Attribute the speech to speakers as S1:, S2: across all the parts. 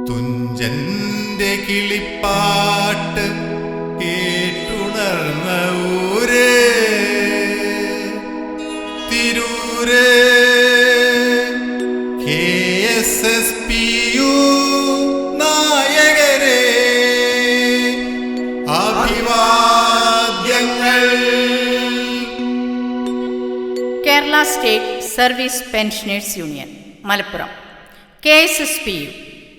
S1: തുഞ്ചന്റെ കിളിപ്പാട്ട് കേട്ടുണർന്ന ഊര് തിരൂര് KSSPU നായകരെ അഭിവാദ്യങ്ങൾ.
S2: Kerala state service pensioners union Malappuram KSSPU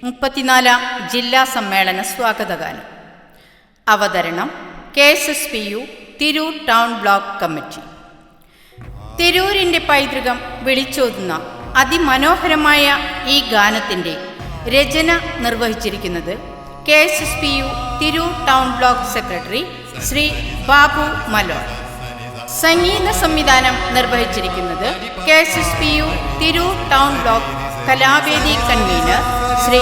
S2: 34 ജില്ലാ സമ്മേളന സ്വാഗതഗാനം. അവതരണം KSSPU Tirur town block committee. തിരൂരിൻ്റെ പൈതൃകം വിളിച്ചോതുന്ന അതിമനോഹരമായ ഈ ഗാനത്തിൻ്റെ രചന നിർവഹിച്ചിരിക്കുന്നത് KSSPU Tirur town block secretary Shri Babu Malon. സംഗീത സംവിധാനം നിർവഹിച്ചിരിക്കുന്നത് KSSPU തിരൂർ ടൗൺ ബ്ലോക്ക് കലാവേദി കൺവീനർ ശ്രീ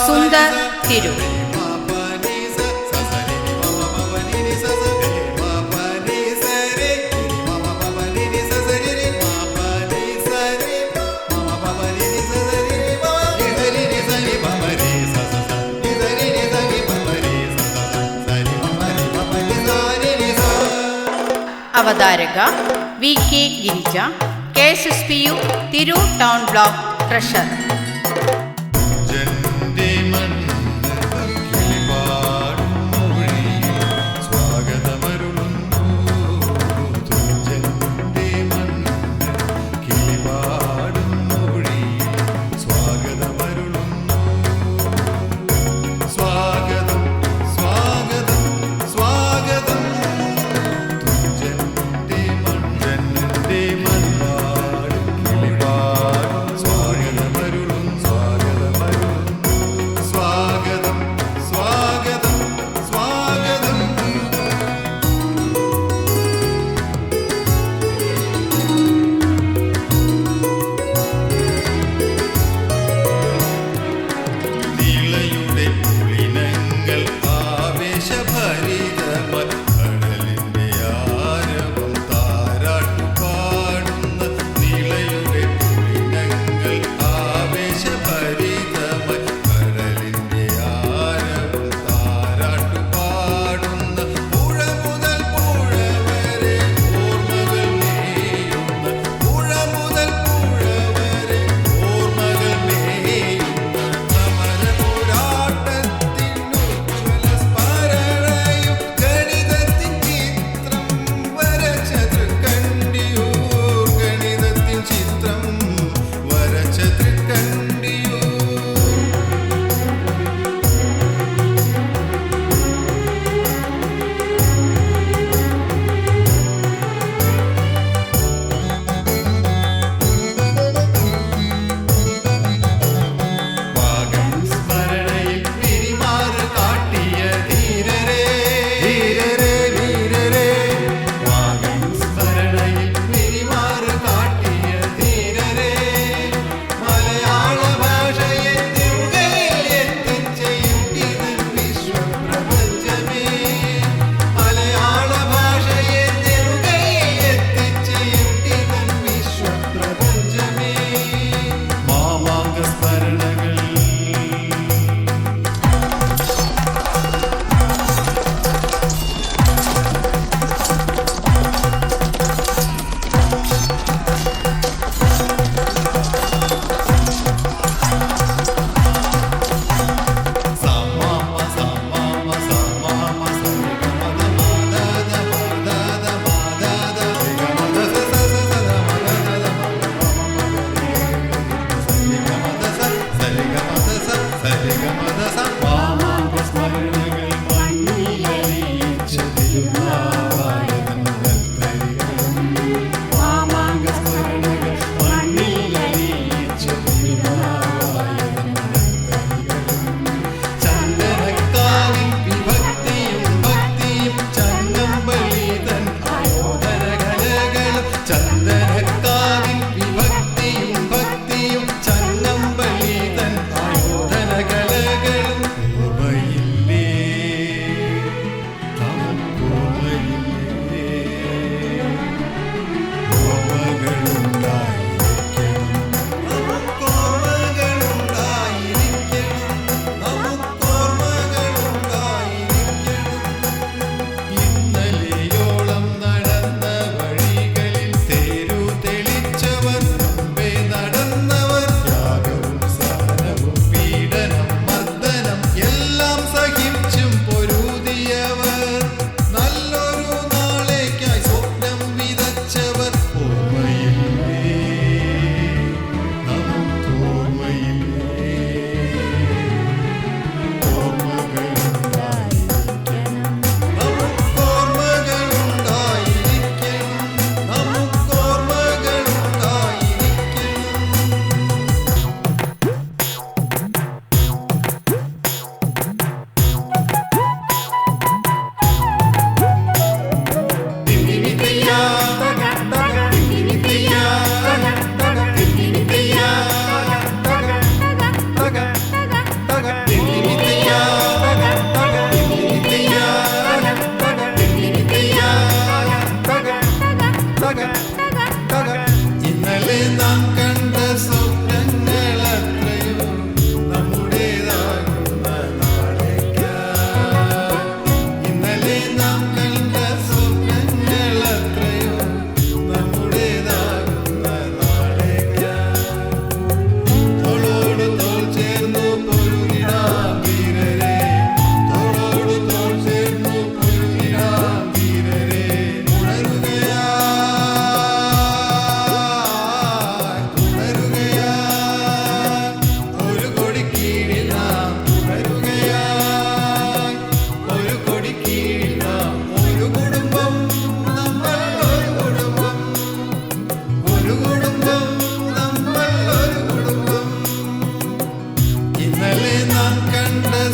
S2: സുന്ദർ തിരൂർ. അവതാരക VK Girija, KSSPU Tirur town block treasurer.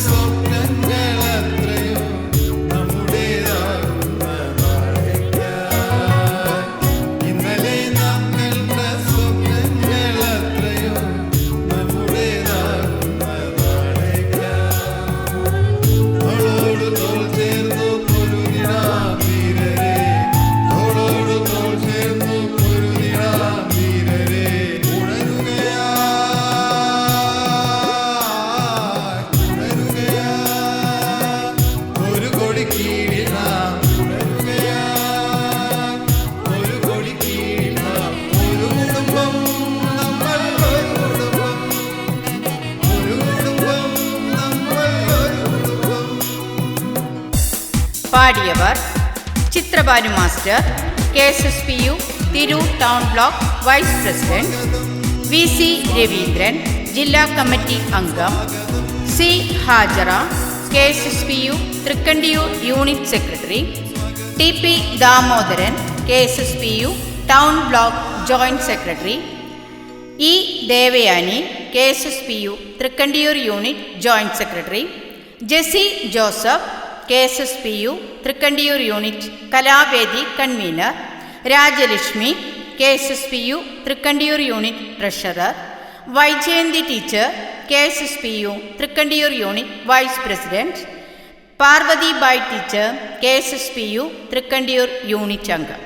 S1: സ്വപ്നങ്ങളെത്രയോ നമ്മുടേതാകുന്ന നാളേക്കായി. ഇന്നലെ നാം കണ്ട സ്വപ്നങ്ങളെത്രയോ നമ്മുടേതാകുന്ന നാളേക്കായി. തോളോട് തോൾ ചേർന്നു പൊരുതിടാം വീരരെ, തോളോട് തോൾ ചേർന്നു പൊരുതിടാം വീരരെ. ഒരു കൊടി കീഴിൽ നാം ഉണരുകയായി, ഒരു കൊടി കീഴിൽ നാം. ഒരു കുടുംബം നമ്മൾ, ഒരു കുടുംബം, ഒരു കുടുംബം നമ്മൾ, ഒരു കുടുംബം.
S2: പാടിയവർ Chithrabalu master, KSSPU Tirur town block vice president, VC Raveendran ജില്ലാ കമ്മിറ്റി അംഗം, C Hajara KSSPU Thrikkandiyur unit secretary, TP Damodaran KSSPU town block joint secretary, E Devayani KSSPU Thrikkandiyur unit joint secretary, Jessy Joseph KSSPU Thrikkandiyur unit കലാവേദി convener, Rajalakshmi KSSPU Thrikkandiyur unit treasurer, Vyjayanthi teacher KSSPU Thrikkandiyur unit vice president, Parvathi Bai teacher KSSPU Thrikkandiyur unit അംഗം.